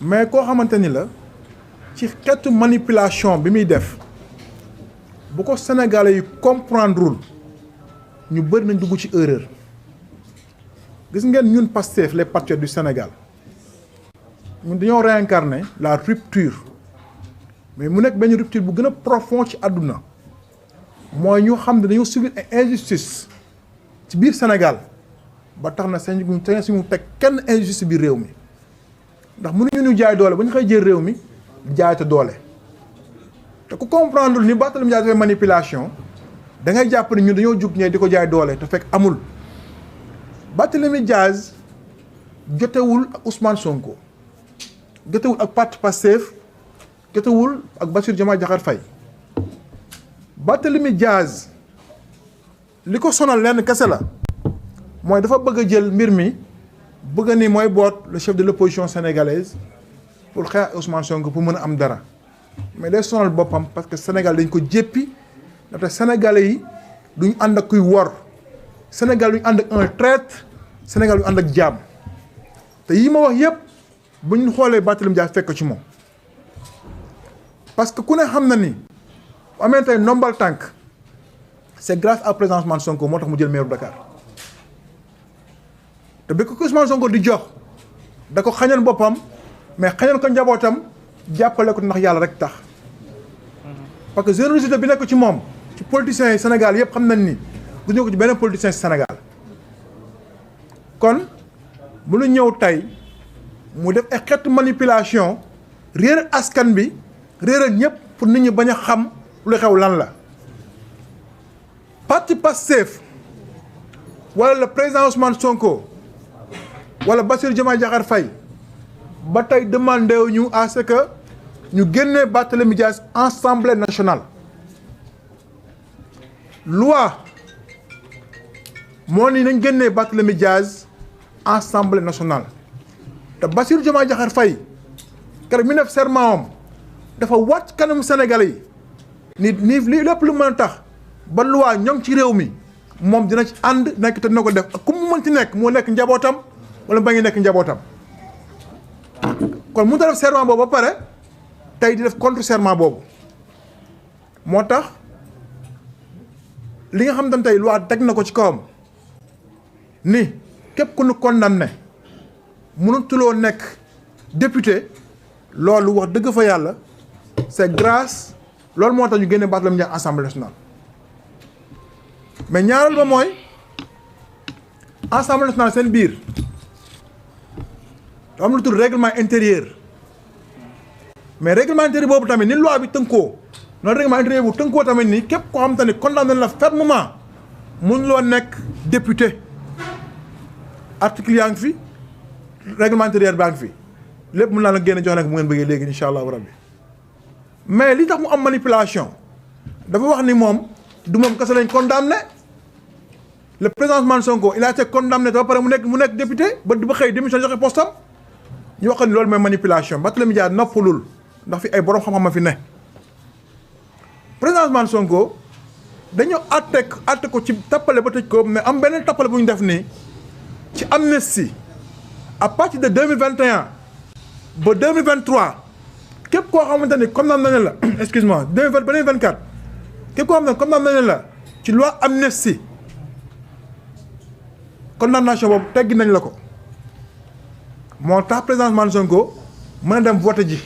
mais koo xamante ni la ci xeetu manipulation bi muy def bu ko Sénégalais yi comprendrewul ñu bëri nañ dugg ci erreur gis ngeen ñun Pastef les patriotes du Sénégal ñun dañoo réincarner la rupture mais mu nekk benn rupture bu gën a profond ci àdduna mooy ñu xam ne dañoo subir injustice ci biir Sénégal ba tax na seen suñu teg kenn injustice ci biir réew mi ndax mënuñu ñu jaay doole ba ñu xëy jël réew mi jaay te doole te ku comprendre ni Barthélémy Dias dafay manipulation da ngay jàpp ni ñun dañoo jug ñee di ko jaay doole te fekk amul Barthélémy Dias jotewul ak Ousmane Sonko jotewul ak parti Pastef jotewul ak Bassirou Diomaye Diakhar Faye Barthélémy Dias li ko sonal lenn kese la mooy dafa bëgg a jël mbir mi bëgg ni mooy boot le chef de l'opposition sénégalaise pour xeex Ousmane Sonko pour mën a am dara mais day sonal boppam parce que Sénégal dañ ko jéppi ndaxte Sénégalais yi duñ ànd ak kuy wor Sénégal duñ ànd ak un traître Sénégal duñ ànd ak jaam te yi ma wax yépp bu ñu xoolee Barthélémy Dias fekk ci moom parce que ku ne xam na ni amee tey ndombal tànk c'est grâce à président Ousmane Sonko moo tax mu jël maire Dakar te bi ko Ousmane Sonko di jox da ko xañoon boppam mais xañoon ko njabootam jàppale ko ndax yàlla rek tax parce que générosité bi nekk ci moom ci politiciens yi Sénégal yëpp xam nañ ni du ñu ko ci beneen politicien ci Sénégal kon mu lu ñëw tey mu def ay xeetu manipulation réer askan bi réeral ñëpp pour nit ñi bañ a xam lu xew lan la parti Pastef wala le président Ousmane Sonko wala Bassirou Diomaye Diakhar Faye ba tey demandé ñu à ce que ñu génnee Barthélémy Dias Assemblée nationale loi moo ni nañ génnee Barthélémy Dias Assemblée nationale te Bassirou Diomaye Diakhar Faye keroog mi def serment am dafa wàcc kanamu Sénégalais yi ni li lépp lu mën a tax ba loi ñoŋ ci réew mi moom dina ci ànd nekk te dina ko def ak ku mu mënti nekk moo nekk njabootam wala ba ngi nekk njabootam kon mu def serment boobu ba pare tey di def contre serment boobu moo tax li nga xam ne tey loi teg na ko ci kawam ni képp ku nu condamné mënutuloo nekk député loolu wax dëgg fa yàlla c'est grâce loolu moo tax ñu génne Barthélémy Dias Assemblée nationale mais ñaareel ba mooy Assemblée nationale seen biir da am lu tudd règlement intérieur mais règlement intérieur boobu tamit ni loi bi tënkoo noonu règlement intérieur bu tënkoo tamit ni képp koo xam te ni condamné la fermement mun loo nekk député article yaa ngi fi règlement intérieur baa ngi fi lépp mun naa la génne jox nag mu ngeen bëggee léegi incha allahu rabbi mais li tax mu am manipulation dafa wax ni moom du moom kese lañ condamné le président Ousmane Sonko il a été condamné te ba pare mu nekk député ba xëy démission joxe postam ñu wax ni loolu mooy manipulation Barthélémy Dias noppalul ndax fi ay borom xam-xam fi ne président Ousmane Sonko dañoo àtte ko ci tappale ba tëj ko mais am beneen tappale bu ñu def nii ci amnistie à partir de 2021 ba 2023 képp koo xamante ni condamné nañ la excuse-moi 2024 képp koo xamante ni condamné nañ la ci loi amnistie condamnation boobu teggi nañ la ko moo tax président Ousmane Sonko mën a dem voté ji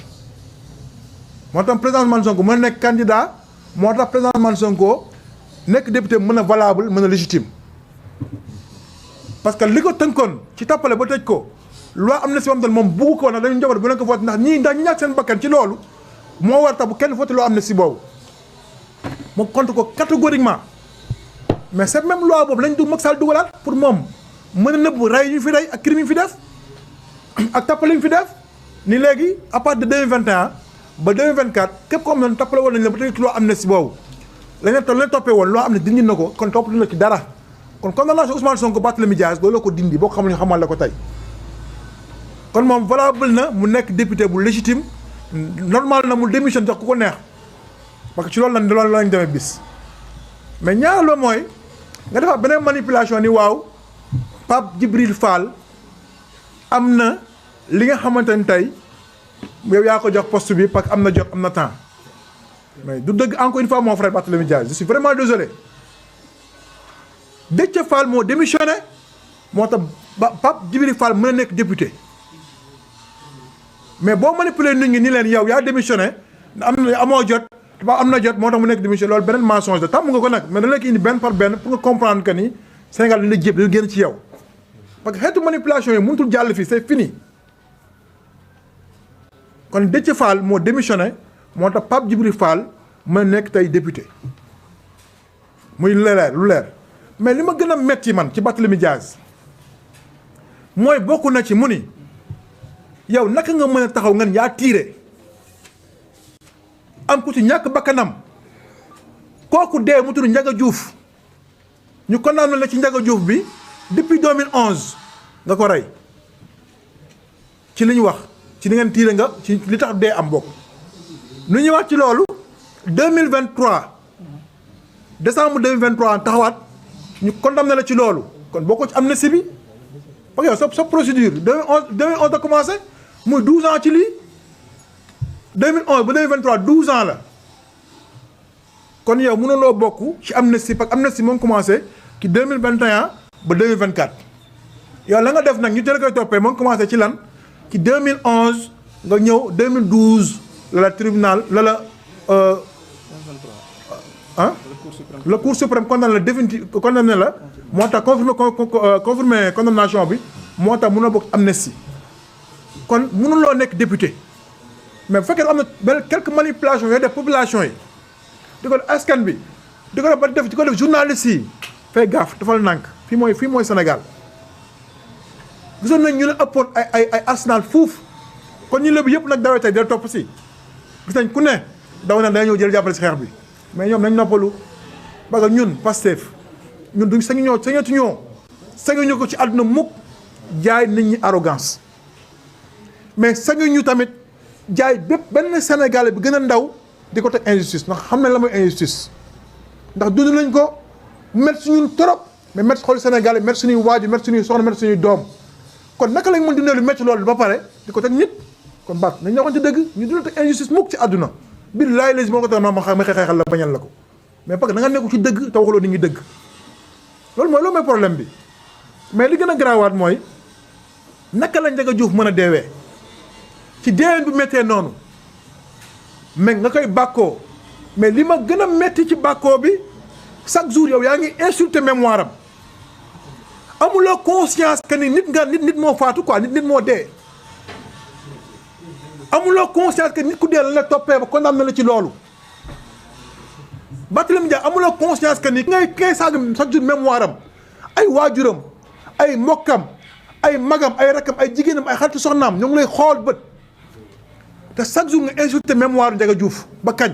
moo tax président Ousmane Sonko mën a nekk candidat moo tax président Ousmane Sonko nekk député mën a valable mën a légitime parce que li ko tënkoon ci tappale ba tëj ko loi amnistie boobu moom bugg ko nag dañu njaboot bu leen ko voté ndax ñi ñàkk seen bakkan ci loolu moo war tax bu kenn voté loi amnistie boobu moo contre ko catégoriquement mais cette même loi boobu lañ dugg Macky Sall dugalaat pour moom mën a nëbb rey ñu fi rey ak crime yi fi def ak tappale ñu fi def ni léegi à partir de 2021 ba 2024 képp koo xam ne tappale woon nañ la ba tey loi amnistie boobu lañ toppee woon loo am ne dindi na ko kon topp na ci dara kon condamnation Ousmane Sonko Barthélémy Dias loolu la ko dindi boo ko xamul xamal la ko tey kon moom valable na mu nekk député bu légitime normal na mu démission jox ku ko neex parce que ci loolu lañ demee bis mais ñaareel ba mooy nga defaat beneen manipulation ni waaw Pape Djibril Fall am na li nga xamante ni tey yow yaa ko jox poste bi parce que am na jot am na temps mais du dëgg encore une fois mon frère Barthélémy Dias je suis vraiment désolé Déthié Fall moo démissionné moo tax Pape Djibril Fall mën a nekk député mais boo manipuler nit ñi ni leen yow yaa démissionné amoo jot am na jot moo tax mu nekk démissionné loolu beneen mensonge la tàmm nga ko nag mais da la ko indi benn par benn pour nga comprendre que ni Sénégal dañu la jéb dañu génn ci yow parce que xeetu manipulation yi mënutul jàll fii c'est fini kon Déthié Fall moo démissionné moo tax Pape Djibril Fall mën a nekk tey député muy lu leer mais li ma gën a metti man ci Barthélémy Dias mooy bokk na ci mu ni yow naka nga mën a taxaw ngeen yaa tiire am ku ci ñàkk bakkanam kooku dee mu tudd Ndiaga Diouf ñu condamné la ci Ndiaga Diouf bi depuis 2011 nga ko rey ci li ñu wax ci ni ngeen tiire nga ci li tax dee am bokk nu ñuy wax ci loolu 2023 décembre 2023 taxawaat ñu condamné la ci loolu kon boo ko ci amnistie bi parce que yow sa procédure 2011 da commencé muy 12 ans ci lii 2011 ba 2023 12 ans la kon yow mënuloo bokk ci amnistie parce que amnistie moom commencé ci 2021 ba 2024 yow la nga def nag ñu teel koy toppee moom commencé ci lan ci 2011 nga ñëw 2012 la tribunal le cour suprême condamné la définitive condamné la moo tax confirmé condamnation bi moo tax mënoo bokk amnistie kon mënuloo nekk député mais bu fekkee am na benn quelques manipulations yooyu def population yi di ko def askan bi di ko def journaliste yi fay gaaf dafal nànk fii mooy Sénégal gisoon nañ ñu ne ëppoon ay arsenal fuuf kon ñu lébu yëpp nag dawee tey del topp si gis nañ ku ne daw na dañoo jël jàppale si xeex bi mais ñoom nañ noppalu parce que ñun Pastef ñun duñ sañuñu ko ci àdduna mukk jaay nit ñi arrogance mais sañuñu tamit jaay bépp benn Sénégalais bi gën a ndaw di ko teg injustice ndax xam ne la mooy injustice ndax dund nañ ko met suñu trop mais met xool Sénégalais met suñuy waaju met suñuy soxna met suñuy doom kon naka lañ mën dundee lu métti loolu ba pare di ko teg nit kon baat nañ waxoon ci dëgg ñu dund teg injustice mukk ci àdduna billaay léegi moo ko tax ma xeexal la bañal la ko mais parce que da nga nekku ci dëgg te waxuloo nit ñi dëgg loolu mooy problème bi mais li gën a garaawaat mooy naka la Ndiaga Diouf mën a deewee ci deeween bu méttee noonu mais nga koy bàkkoo mais li ma gën a métti ci bàkkoo bi chaque jour yow yaa ngi insulté mémoire am amuloo conscience que ni nit moo faatu quoi nit moo dee amuloo conscience que nit ku dee la toppee ba condamné la ci loolu Barthélémy Dias amuloo conscience que ni ngay saaga chaque jour mémoire am ay waajuram ay mbokkam ay magam ay rakkam ay jigéenam ay xaritu soxnaam ñoo ngi lay xool bët te chaque jour nga insulté mémoire Ndiaga Diouf ba kañ